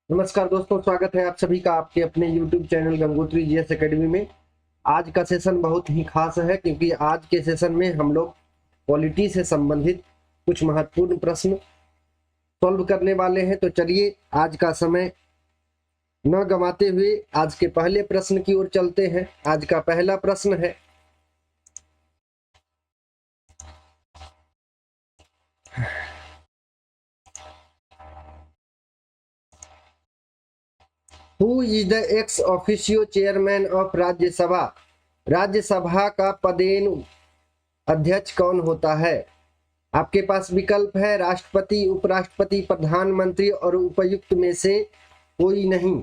नमस्कार दोस्तों, स्वागत है आप सभी का आपके अपने YouTube channel Gangotri GS academy में। आज का सेशन बहुत ही खास है क्योंकि आज के सेशन में हम लोग पॉलिटी से संबंधित कुछ महत्वपूर्ण प्रश्न सॉल्व करने वाले हैं। तो चलिए आज का समय न गंवाते हुए आज के पहले प्रश्न की ओर चलते हैं। आज का पहला प्रश्न है, who is the ex officio chairman of Rajya Sabha. Rajya Sabha का पदेन अध्यक्ष कौन होता है? आपके पास विकल्प है राष्ट्रपति, उपराष्ट्रपति, प्रधानमंत्री और उपायुक्त में से कोई नहीं।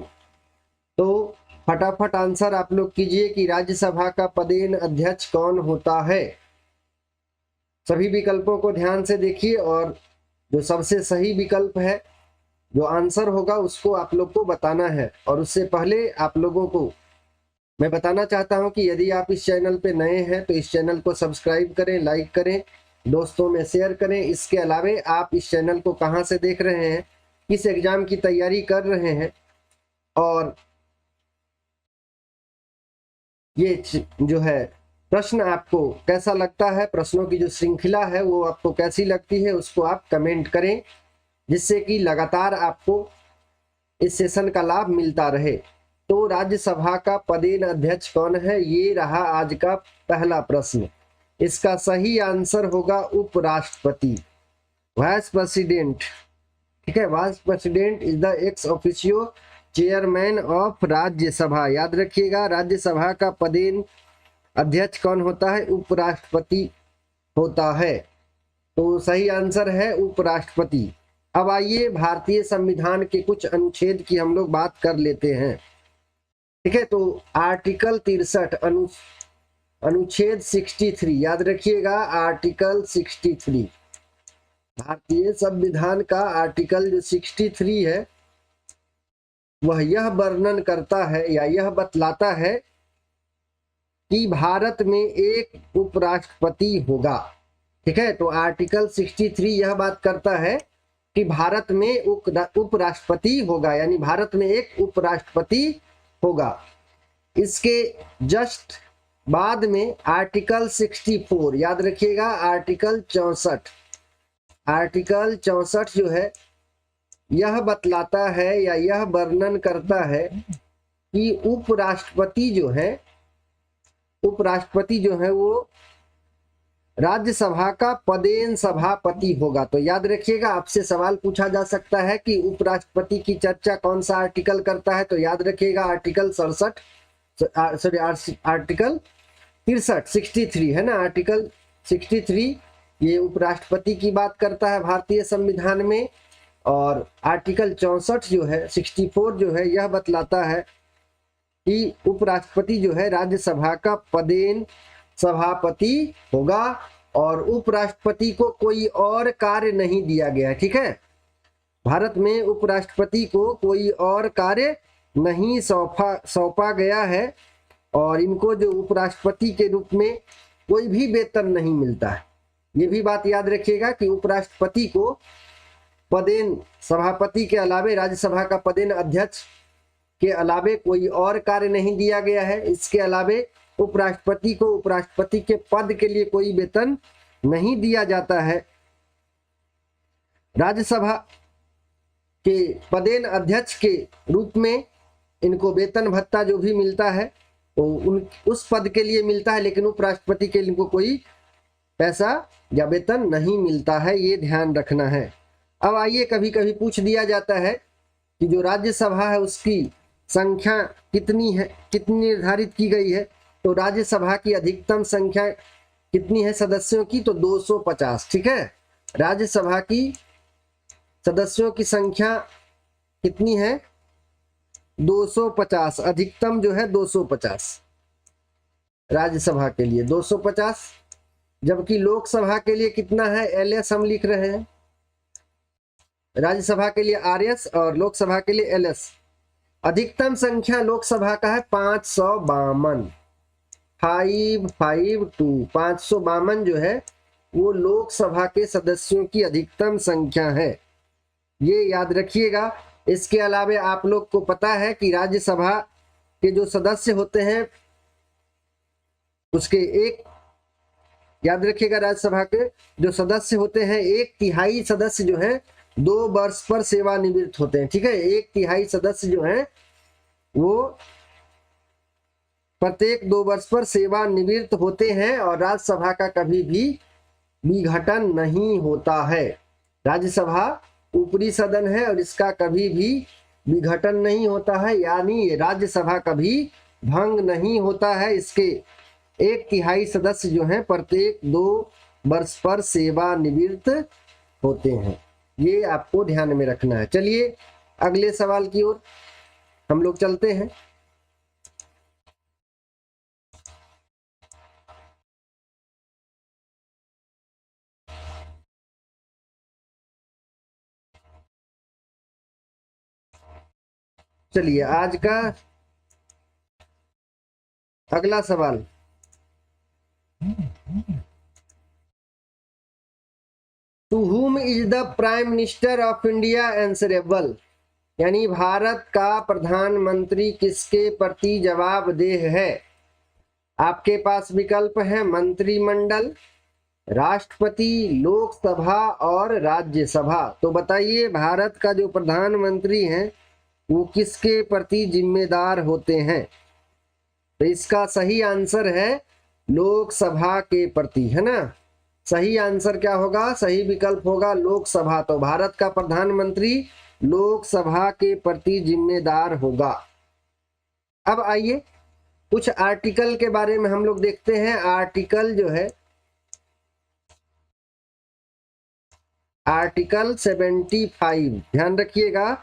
तो फटाफट आंसर आप लोग कीजिए कि राज्यसभा का पदेन अध्यक्ष कौन होता है। सभी विकल्पों को ध्यान से देखिए और जो सबसे सही विकल्प है, जो आंसर होगा उसको आप लोग को बताना है। और उससे पहले आप लोगों को मैं बताना चाहता हूं कि यदि आप इस चैनल पे नए हैं तो इस चैनल को सब्सक्राइब करें, लाइक करें, दोस्तों में शेयर करें। इसके अलावे आप इस चैनल को कहां से देख रहे हैं, किस एग्जाम की तैयारी कर रहे हैं और ये जो है प्रश्न आपको कैसा लगता है, प्रश्नों की जो श्रृंखला है वो आपको कैसी लगती है, उसको आप कमेंट करें, जिससे कि लगातार आपको इस सेशन का लाभ मिलता रहे। तो राज्यसभा का पदेन अध्यक्ष कौन है, ये रहा आज का पहला प्रश्न। इसका सही आंसर होगा उपराष्ट्रपति, वाइस प्रेसिडेंट। ठीक है, vice president is the ex officio chairman of Rajya Sabha. याद रखिएगा, राज्यसभा का पदेन अध्यक्ष कौन होता है? उपराष्ट्रपति होता है। तो सही आंसर है उपराष्ट्रपति। अब आइए भारतीय संविधान के कुछ अनुच्छेद की हम लोग बात कर लेते हैं। ठीक है, तो आर्टिकल 63 अनुच्छेद 63 याद रखिएगा, आर्टिकल 63 भारतीय संविधान का आर्टिकल जो 63 है वह यह वर्णन करता है या यह बतलाता है कि भारत में एक उपराष्ट्रपति होगा। ठीक है, तो आर्टिकल 63 यह बात करता है कि भारत में उपराष्ट्रपति होगा, यानी भारत में एक उपराष्ट्रपति होगा। इसके जस्ट बाद में आर्टिकल 64 याद रखिएगा, आर्टिकल 64, आर्टिकल 64 जो है यह बतलाता है या यह वर्णन करता है कि उपराष्ट्रपति जो है वो राज्यसभा का पदेन सभापति होगा। तो याद रखिएगा, आपसे सवाल पूछा जा सकता है कि उपराष्ट्रपति की चर्चा कौन सा आर्टिकल करता है, तो याद रखिएगा आर्टिकल 63 है ना, आर्टिकल 63 ये उपराष्ट्रपति की बात करता है भारतीय संविधान में। और आर्टिकल 64 जो है 64 जो है यह बतलाता है कि उपराष्ट्रपति जो है राज्यसभा का पदेन सभापति होगा और उपराष्ट्रपति को कोई और कार्य नहीं दिया गया है। ठीक है, भारत में उपराष्ट्रपति को कोई और कार्य नहीं सौंपा गया है और इनको जो उपराष्ट्रपति के रूप में कोई भी वेतन नहीं मिलता है। ये भी बात याद रखिएगा कि उपराष्ट्रपति को पदेन सभापति के अलावे, राज्यसभा का पदेन अध्यक्ष के अलावे कोई और कार्य नहीं दिया गया है। इसके अलावे उपराष्ट्रपति को उपराष्ट्रपति के पद के लिए कोई वेतन नहीं दिया जाता है। राज्यसभा के पदेन अध्यक्ष के रूप में इनको वेतन भत्ता जो भी मिलता है तो उस पद के लिए मिलता है, लेकिन उपराष्ट्रपति के लिए इनको कोई पैसा या वेतन नहीं मिलता है, ये ध्यान रखना है। अब आइए, कभी कभी पूछ दिया जाता है कि जो राज्यसभा है उसकी संख्या कितनी है, कितनी निर्धारित की गई है। तो राज्यसभा की अधिकतम संख्या कितनी है सदस्यों की? तो 250। ठीक है, राज्यसभा की सदस्यों की संख्या कितनी है? 250। अधिकतम जो है 250 राज्यसभा के लिए 250, जबकि लोकसभा के लिए कितना है? LS हम लिख रहे हैं, राज्यसभा के लिए RS और लोकसभा के लिए LS। अधिकतम संख्या लोकसभा का है 552, 552 जो है वो लोकसभा के सदस्यों की अधिकतम संख्या है। ये याद रखिएगा इसके अलावा आप लोग को पता है कि राज्यसभा के जो सदस्य होते हैं उसके एक, याद रखिएगा, राज्यसभा के जो सदस्य होते हैं 1/3 सदस्य जो हैं 2 वर्ष पर सेवानिवृत्त होते हैं। ठीक है, 1/3 सदस्य जो हैं वो प्रत्येक 2 वर्ष पर सेवानिवृत्त होते हैं और राज्यसभा का कभी भी विघटन नहीं होता है। राज्यसभा ऊपरी सदन है और इसका कभी भी विघटन नहीं होता है, यानी राज्यसभा कभी भंग नहीं होता है। इसके 1/3 सदस्य जो हैं प्रत्येक 2 वर्ष पर सेवानिवृत्त होते हैं। ये आपको ध्यान में रखना है। चलिए अगले सवाल की ओर हम लोग चलते हैं। चलिए आज का अगला सवाल, to whom is the prime minister of India answerable, यानी भारत का प्रधानमंत्री किसके प्रति जवाबदेह है। आपके पास विकल्प है मंत्रिमंडल, राष्ट्रपति, लोकसभा और राज्यसभा। तो बताइए भारत का जो प्रधानमंत्री हैं वो किसके प्रति जिम्मेदार होते हैं। तो इसका सही आंसर है लोकसभा के प्रति, है ना। सही आंसर क्या होगा, सही विकल्प होगा लोकसभा। तो भारत का प्रधानमंत्री लोकसभा के प्रति जिम्मेदार होगा। अब आइए कुछ आर्टिकल के बारे में हम लोग देखते हैं। आर्टिकल जो है आर्टिकल 75, ध्यान रखिएगा,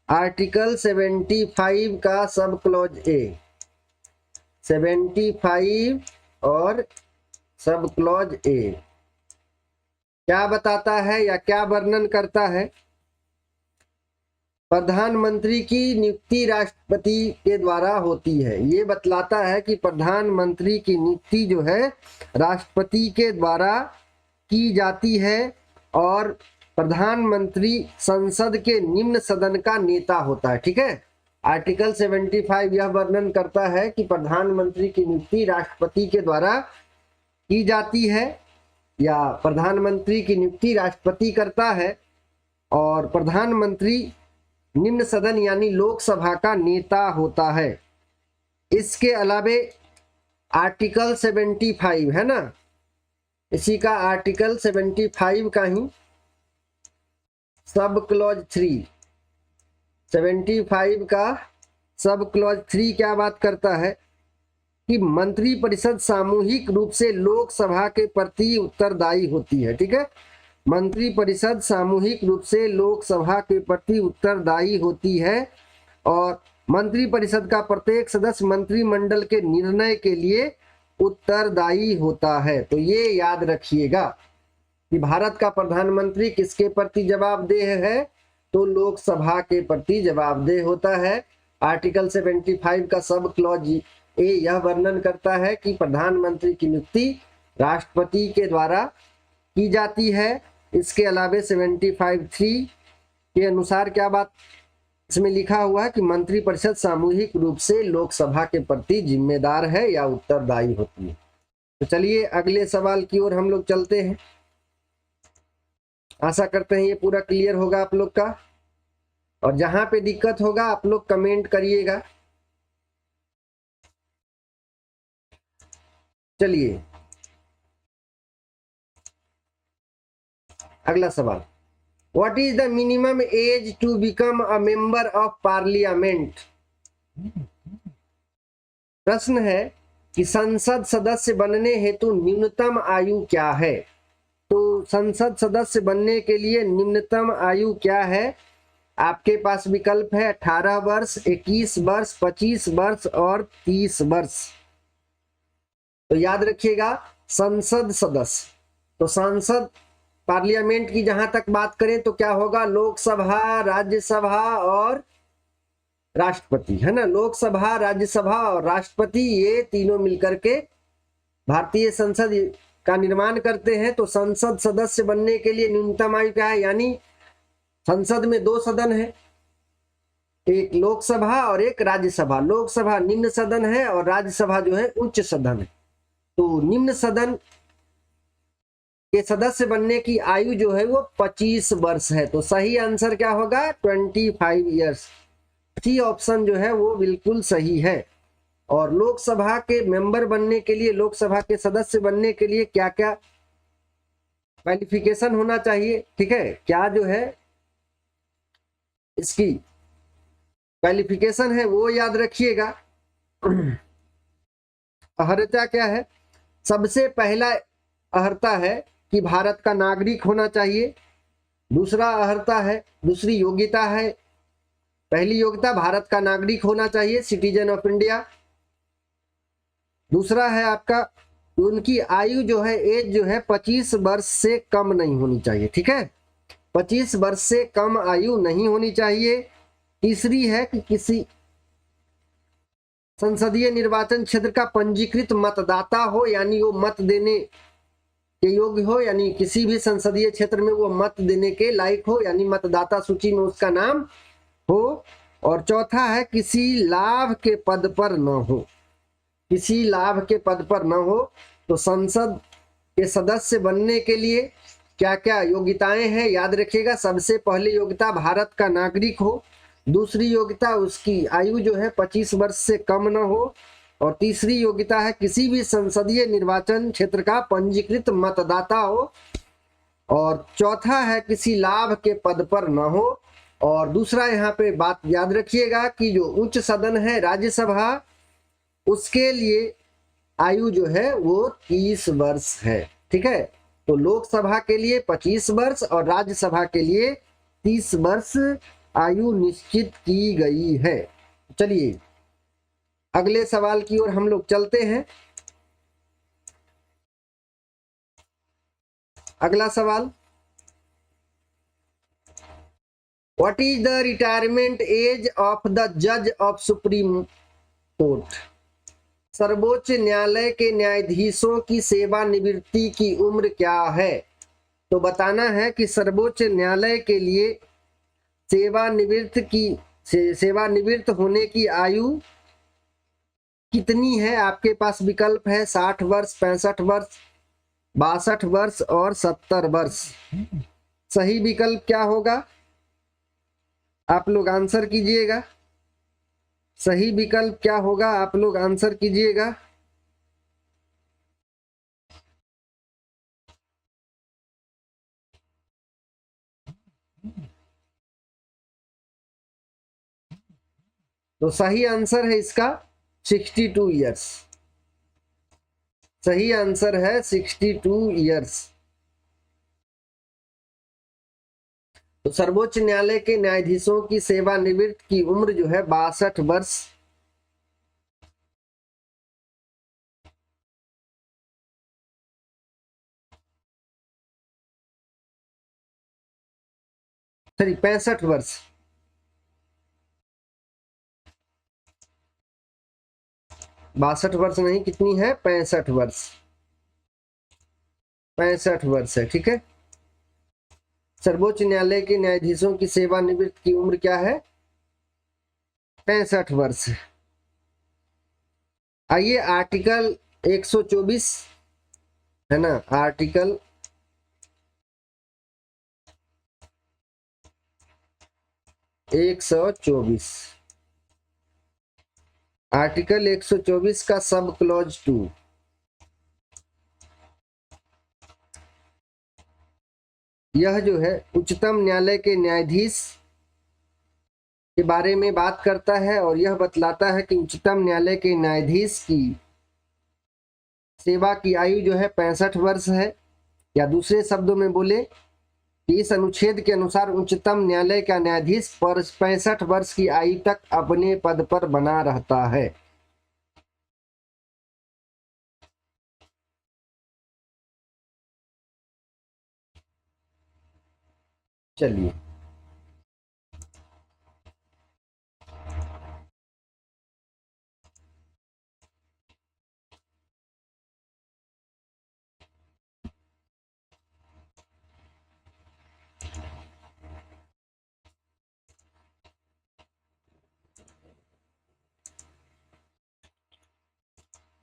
आर्टिकल 75 का सब क्लॉज ए, 75 और सब क्लॉज ए क्या बताता है या क्या वर्णन करता है। प्रधानमंत्री की नियुक्ति राष्ट्रपति के द्वारा होती है। ये बतलाता है कि प्रधानमंत्री की नियुक्ति जो है राष्ट्रपति के द्वारा की जाती है और प्रधानमंत्री संसद के निम्न सदन का नेता होता है। ठीक है, आर्टिकल 75 यह वर्णन करता है कि प्रधानमंत्री की नियुक्ति राष्ट्रपति के द्वारा की जाती है या प्रधानमंत्री की नियुक्ति राष्ट्रपति करता है और प्रधानमंत्री निम्न सदन यानी लोकसभा का नेता होता है। इसके अलावे आर्टिकल 75 है ना, इसी का आर्टिकल 75 का ही सब क्लॉज 3, 75 का सब क्लॉज 3 क्या बात करता है कि मंत्रिपरिषद सामूहिक रूप से लोकसभा के प्रति उत्तरदायी होती है। ठीक है, मंत्रिपरिषद सामूहिक रूप से लोकसभा के प्रति उत्तरदायी होती है और मंत्रिपरिषद का प्रत्येक सदस्य मंत्रिमंडल के निर्णय के लिए उत्तरदायी होता है। तो ये याद रखिएगा कि भारत का प्रधानमंत्री किसके प्रति जवाबदेह है, तो लोकसभा के प्रति जवाबदेह होता है। आर्टिकल 75 का सब क्लॉज ए यह वर्णन करता है कि प्रधानमंत्री की नियुक्ति राष्ट्रपति के द्वारा की जाती है। इसके अलावे 75(3) के अनुसार क्या बात इसमें लिखा हुआ है कि मंत्रिपरिषद सामूहिक रूप से लोकसभा के प्रति जिम्मेदार है या उत्तरदायी होती है। तो चलिए अगले सवाल की ओर हम लोग चलते हैं। आशा करते हैं ये पूरा क्लियर होगा आप लोग का, और जहां पे दिक्कत होगा आप लोग कमेंट करिएगा। चलिए अगला सवाल, what is the minimum age to become a member of parliament. प्रश्न है कि संसद सदस्य बनने हेतु न्यूनतम आयु क्या है। तो संसद सदस्य बनने के लिए निम्नतम आयु क्या है। आपके पास विकल्प है 18 वर्ष, 21 वर्ष, 25 वर्ष और 30 वर्ष। तो याद रखिएगा संसद सदस्य, तो संसद पार्लियामेंट की जहां तक बात करें तो क्या होगा, लोकसभा, राज्यसभा और राष्ट्रपति, है ना। लोकसभा, राज्यसभा और राष्ट्रपति ये तीनों मिलकर के भारतीय संसद का निर्माण करते हैं। तो संसद सदस्य बनने के लिए न्यूनतम आयु क्या है, यानी संसद में 2 सदन है, एक लोकसभा और एक राज्यसभा। लोकसभा निम्न सदन है और राज्यसभा जो है उच्च सदन है। तो निम्न सदन के सदस्य बनने की आयु जो है वो 25 वर्ष है। तो सही आंसर क्या होगा? 25 ईयर्स। सी ऑप्शन जो है वो बिल्कुल सही है। और लोकसभा के मेंबर बनने के लिए, लोकसभा के सदस्य बनने के लिए क्या क्या क्वालिफिकेशन होना चाहिए, ठीक है, क्या जो है इसकी क्वालिफिकेशन है वो याद रखिएगा। अहर्ता क्या है? सबसे पहला अहर्ता है कि भारत का नागरिक होना चाहिए। दूसरा अहर्ता है, दूसरी योग्यता है, पहली योग्यता भारत का नागरिक होना चाहिए, सिटीजन ऑफ इंडिया। दूसरा है आपका उनकी आयु जो है, एज जो है 25 वर्ष से कम नहीं होनी चाहिए, ठीक है, 25 वर्ष से कम आयु नहीं होनी चाहिए। तीसरी है कि किसी संसदीय निर्वाचन क्षेत्र का पंजीकृत मतदाता हो, यानी वो मत देने के योग्य हो, यानी किसी भी संसदीय क्षेत्र में वो मत देने के लायक हो, यानी मतदाता सूची में उसका नाम हो। और चौथा है किसी लाभ के पद पर न हो, किसी लाभ के पद पर न हो। तो संसद के सदस्य बनने के लिए क्या क्या योग्यताएं हैं याद रखिएगा। सबसे पहली योग्यता भारत का नागरिक हो, दूसरी योग्यता उसकी आयु जो है 25 वर्ष से कम न हो, और तीसरी योग्यता है किसी भी संसदीय निर्वाचन क्षेत्र का पंजीकृत मतदाता हो, और चौथा है किसी लाभ के पद पर न हो। और दूसरा यहाँ पे बात याद रखिएगा कि जो उच्च सदन है राज्यसभा, उसके लिए आयु जो है वो 30 वर्ष है, ठीक है। तो लोकसभा के लिए 25 वर्ष और राज्यसभा के लिए 30 वर्ष आयु निश्चित की गई है। चलिए अगले सवाल की ओर हम लोग चलते हैं। अगला सवाल, what is the retirement age of the जज ऑफ सुप्रीम कोर्ट? सर्वोच्च न्यायालय के न्यायाधीशों की सेवानिवृत्ति की उम्र क्या है? तो बताना है कि सर्वोच्च न्यायालय के लिए सेवानिवृत्त होने की आयु कितनी है? आपके पास विकल्प है 60 वर्ष, 65 वर्ष, 62 वर्ष और 70 वर्ष। सही विकल्प क्या होगा? आप लोग आंसर कीजिएगा। सही विकल्प क्या होगा? आप लोग आंसर कीजिएगा। तो सही आंसर है इसका 62 ईयर्स। सही आंसर है 62 ईयर्स। तो सर्वोच्च न्यायालय के न्यायाधीशों की सेवानिवृत्त की उम्र जो है 62 वर्ष। सॉरी 65 वर्ष। 62 वर्ष नहीं, कितनी है? 65 वर्ष। 65 वर्ष है, ठीक है। सर्वोच्च न्यायालय के न्यायाधीशों की सेवानिवृत्त की उम्र क्या है? 65 वर्ष। आइए आर्टिकल 124 है ना, आर्टिकल 124, आर्टिकल 124 का सब क्लॉज 2। यह जो है उच्चतम न्यायालय के न्यायाधीश के बारे में बात करता है, और यह बतलाता है कि उच्चतम न्यायालय के न्यायाधीश की सेवा की आयु जो है 65 वर्ष है। या दूसरे शब्दों में बोले कि इस अनुच्छेद के अनुसार उच्चतम न्यायालय का न्यायाधीश 65 वर्ष की आयु तक अपने पद पर बना रहता है। चलिए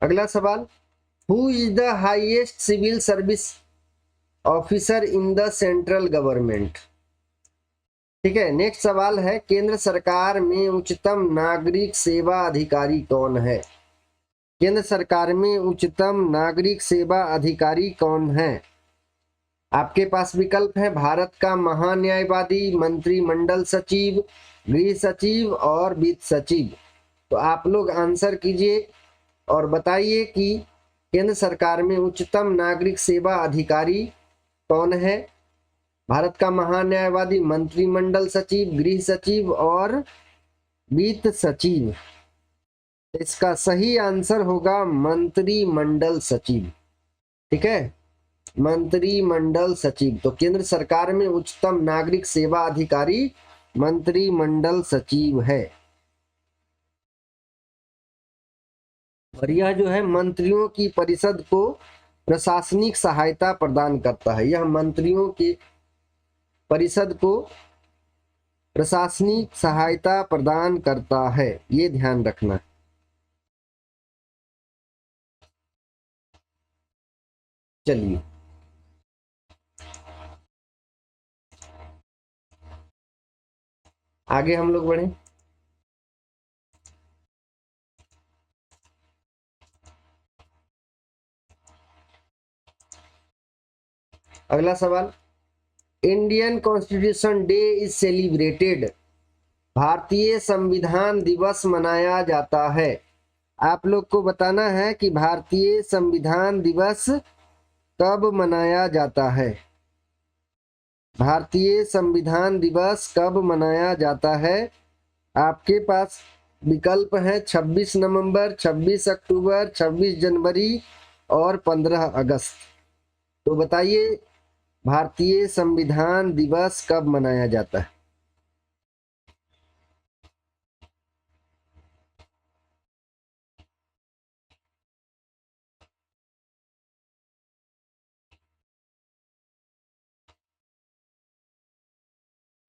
अगला सवाल, who is the highest civil service officer in the central government. ठीक है, नेक्स्ट सवाल है, केंद्र सरकार में उच्चतम नागरिक सेवा अधिकारी कौन है। केंद्र सरकार में उच्चतम नागरिक सेवा अधिकारी कौन है। आपके पास विकल्प है, भारत का महान्यायवादी, मंत्रिमंडल सचिव, गृह सचिव और वित्त सचिव। तो आप लोग आंसर कीजिए और बताइए कि केंद्र सरकार में उच्चतम नागरिक सेवा अधिकारी कौन है। भारत का महान्यायवादी, मंत्रिमंडल सचिव, गृह सचिव और वित्त सचिव। इसका सही आंसर होगा मंत्रिमंडल सचिव। ठीक है, मंत्रिमंडल सचिव। तो केंद्र सरकार में उच्चतम नागरिक सेवा अधिकारी मंत्रिमंडल सचिव है। और यह जो है मंत्रियों की परिषद को प्रशासनिक सहायता प्रदान करता है। यह मंत्रियों की परिषद को प्रशासनिक सहायता प्रदान करता है, ये ध्यान रखना। चलिए आगे हम लोग बढ़े। अगला सवाल, Indian constitution day is celebrated. भारतीय संविधान दिवस मनाया जाता है। आप लोग को बताना है कि भारतीय संविधान दिवस कब मनाया जाता है। भारतीय संविधान दिवस कब मनाया जाता है। आपके पास विकल्प है 26 नवंबर, 26 अक्टूबर, 26 जनवरी और 15 अगस्त। तो बताइए भारतीय संविधान दिवस कब मनाया जाता है।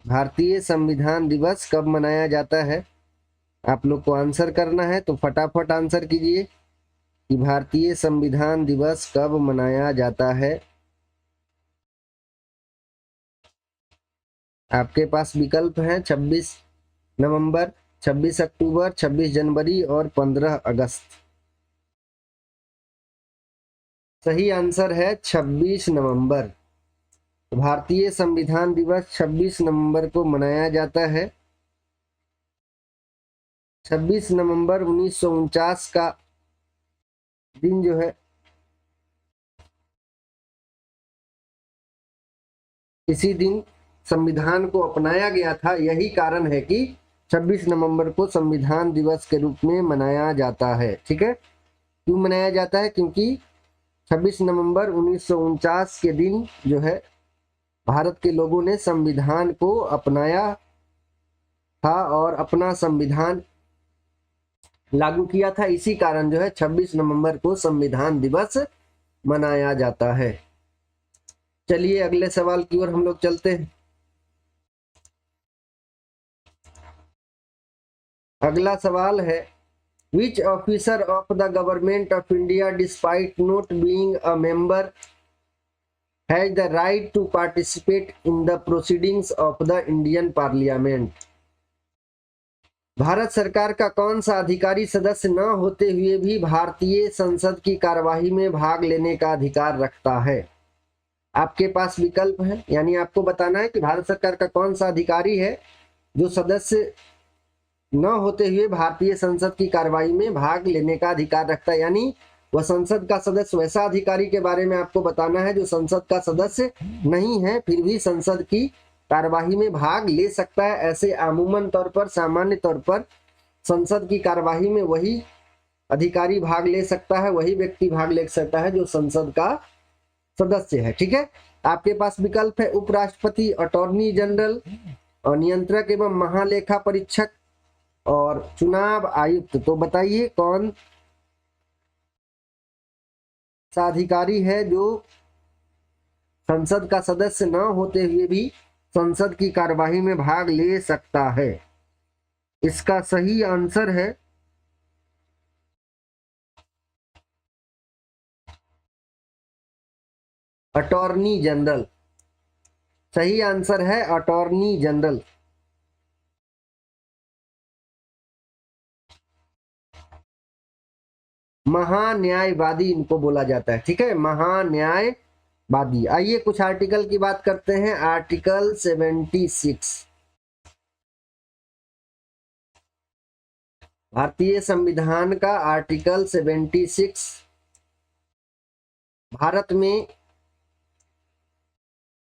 भारतीय संविधान दिवस कब मनाया जाता है, आप लोग को आंसर करना है। तो फटाफट आंसर कीजिए कि भारतीय संविधान दिवस कब मनाया जाता है। आपके पास विकल्प हैं 26 नवंबर, 26 अक्टूबर, 26 जनवरी और 15 अगस्त। सही आंसर है 26 नवंबर। भारतीय संविधान दिवस 26 नवंबर को मनाया जाता है। 26 नवंबर 1949 का दिन जो है इसी दिन संविधान को अपनाया गया था। यही कारण है कि 26 नवंबर को संविधान दिवस के रूप में मनाया जाता है। ठीक है, क्यों मनाया जाता है, क्योंकि 26 नवंबर 1949 के दिन जो है भारत के लोगों ने संविधान को अपनाया था और अपना संविधान लागू किया था। इसी कारण जो है 26 नवंबर को संविधान दिवस मनाया जाता है। चलिए अगले सवाल की ओर हम लोग चलते हैं। अगला सवाल है, Which officer of the government of India, despite not being a member, has the right to participate in the proceedings of the Indian Parliament? Bharat सरकार का कौन सा अधिकारी सदस्य न होते हुए भी भारतीय संसद की कार्यवाही में भाग लेने का अधिकार रखता है। आपके पास विकल्प है, यानी आपको बताना है कि भारत सरकार का कौन सा अधिकारी है जो सदस्य न होते हुए भारतीय संसद की कार्यवाही में भाग लेने का अधिकार रखता है। यानी वह संसद का सदस्य, वैसा अधिकारी के बारे में आपको बताना है जो संसद का सदस्य नहीं है फिर भी संसद की कार्यवाही में भाग ले सकता है। ऐसे अमूमन तौर पर, सामान्य तौर पर संसद की कार्यवाही में वही अधिकारी भाग ले सकता है, वही व्यक्ति भाग ले सकता है जो संसद का सदस्य है। ठीक है, आपके पास विकल्प है उपराष्ट्रपति, अटॉर्नी जनरल, नियंत्रक एवं महालेखा परीक्षक और चुनाव आयुक्त। तो बताइए कौन सा अधिकारी है जो संसद का सदस्य न होते हुए भी संसद की कार्यवाही में भाग ले सकता है। इसका सही आंसर है अटॉर्नी जनरल, सही आंसर है अटॉर्नी जनरल। महान्यायवादी इनको बोला जाता है, ठीक है, महान्यायवादी। आइए कुछ आर्टिकल की बात करते हैं। आर्टिकल 76, भारतीय संविधान का आर्टिकल 76 भारत में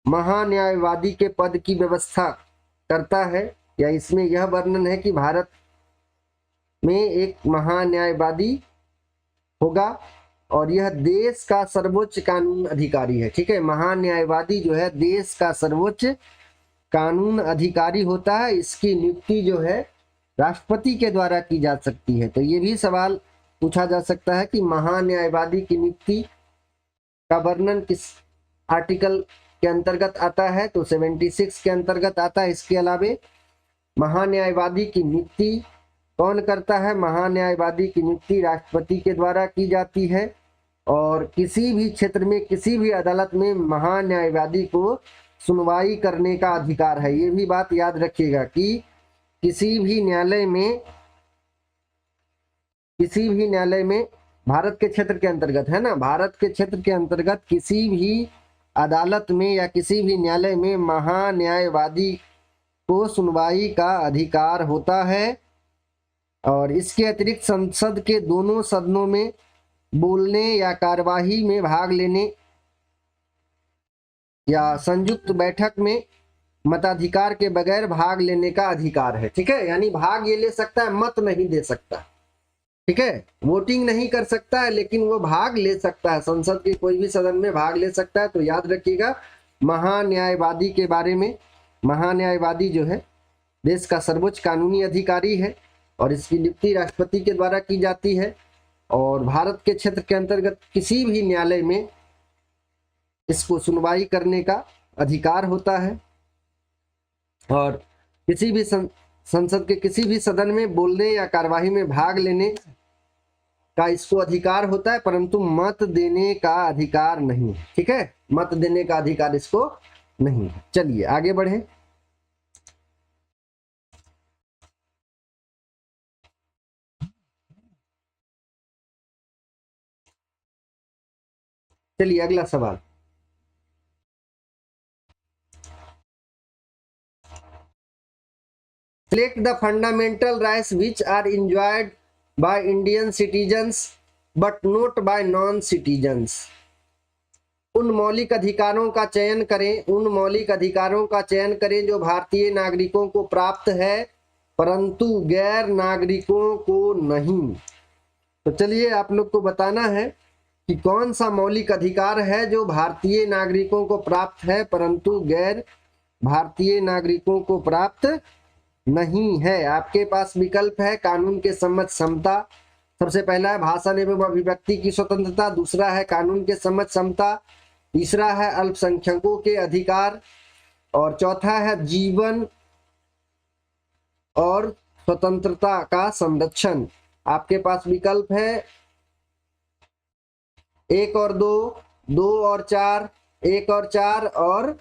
महान्यायवादी के पद की व्यवस्था करता है, या इसमें यह वर्णन है कि भारत में एक महान्यायवादी होगा और यह देश का सर्वोच्च कानून अधिकारी है, ठीक है। महान्यायवादी जो है देश का सर्वोच्च कानून अधिकारी होता है। इसकी नियुक्ति जो है राष्ट्रपति के द्वारा की जा सकती है। तो ये भी सवाल पूछा जा सकता है कि महान्यायवादी की नियुक्ति का वर्णन किस आर्टिकल के अंतर्गत आता है, तो 76 के अंतर्गत आता है। इसके अलावा महान्यायवादी की नियुक्ति कौन करता है? महान्यायवादी की नियुक्ति राष्ट्रपति के द्वारा की जाती है और किसी भी क्षेत्र में किसी भी अदालत में महान्यायवादी को सुनवाई करने का अधिकार है। ये भी बात याद रखिएगा कि किसी भी न्यायालय में भारत के क्षेत्र के अंतर्गत है ना, भारत के क्षेत्र के अंतर्गत किसी भी अदालत में या किसी भी न्यायालय में महान्यायवादी को सुनवाई का अधिकार होता है। और इसके अतिरिक्त संसद के दोनों सदनों में बोलने या कार्यवाही में भाग लेने या संयुक्त बैठक में मताधिकार के बगैर भाग लेने का अधिकार है, ठीक है। यानी भाग ये ले सकता है, मत नहीं दे सकता, ठीक है। वोटिंग नहीं कर सकता है लेकिन वो भाग ले सकता है, संसद के कोई भी सदन में भाग ले सकता है। तो याद रखिएगा महान्यायवादी के बारे में, महान्यायवादी जो है देश का सर्वोच्च कानूनी अधिकारी है और इसकी नियुक्ति राष्ट्रपति के द्वारा की जाती है और भारत के क्षेत्र के अंतर्गत किसी भी न्यायालय में इसको सुनवाई करने का अधिकार होता है और किसी भी संसद के किसी भी सदन में बोलने या कार्यवाही में भाग लेने का इसको अधिकार होता है, परंतु मत देने का अधिकार नहीं, ठीक है। मत देने का अधिकार इसको नहीं है। चलिए आगे बढ़े। चलिए अगला सवाल। Select the fundamental rights which are enjoyed by Indian citizens but not by non-citizens। उन मौलिक अधिकारों का चयन करें, उन मौलिक अधिकारों का चयन करें जो भारतीय नागरिकों को प्राप्त है परंतु गैर नागरिकों को नहीं। तो चलिए आप लोग को बताना है कि कौन सा मौलिक अधिकार है जो भारतीय नागरिकों को प्राप्त है परंतु गैर भारतीय नागरिकों को प्राप्त नहीं है। आपके पास विकल्प है कानून के सम्मत समता, सबसे पहला है भाषण एवं अभिव्यक्ति की स्वतंत्रता, दूसरा है कानून के सम्मत समता, तीसरा है अल्पसंख्यकों के अधिकार और चौथा है जीवन और स्वतंत्रता का संरक्षण। आपके पास विकल्प है 1 और 2, 2 और 4, 1 और 4 और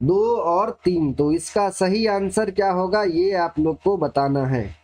2 और 3। तो इसका सही आंसर क्या होगा ये आप लोग को बताना है।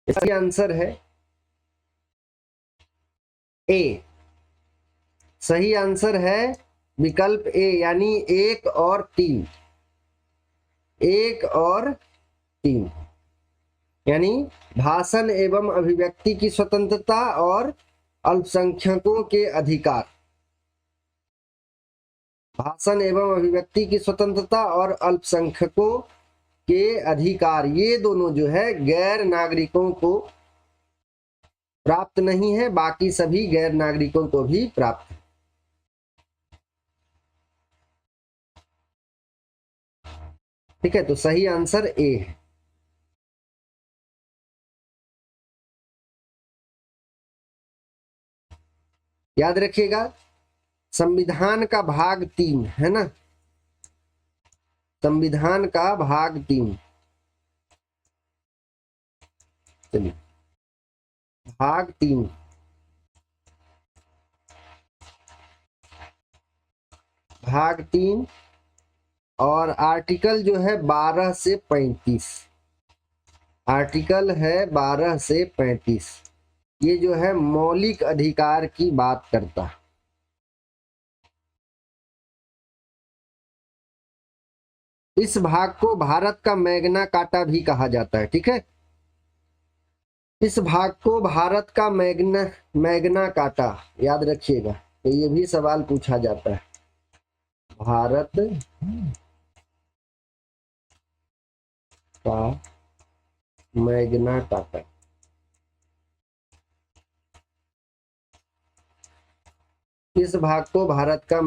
इसका आंसर है ए। सही आंसर है विकल्प ए, यानी 1 और 3, 1 और 3, यानी भाषण एवं अभिव्यक्ति की स्वतंत्रता और अल्पसंख्यकों के अधिकार। भाषण एवं अभिव्यक्ति की स्वतंत्रता और अल्पसंख्यकों के अधिकार, ये दोनों जो है गैर नागरिकों को प्राप्त नहीं है, बाकी सभी गैर नागरिकों को भी प्राप्त है। ठीक है, तो सही आंसर ए है। याद रखिएगा, संविधान का भाग 3 है ना, संविधान का भाग 3, चलिए भाग 3, भाग 3 और आर्टिकल जो है 12 से 35, आर्टिकल है 12 से 35, ये जो है मौलिक अधिकार की बात करता है। इस भाग को भारत का मैग्ना कार्टा भी कहा जाता है, ठीक है, इस भाग को भारत का मैग्ना मैग्ना कार्टा, याद रखिएगा, तो ये भी सवाल पूछा जाता है, भारत का मैग्ना कार्टा। इस भाग को भारत का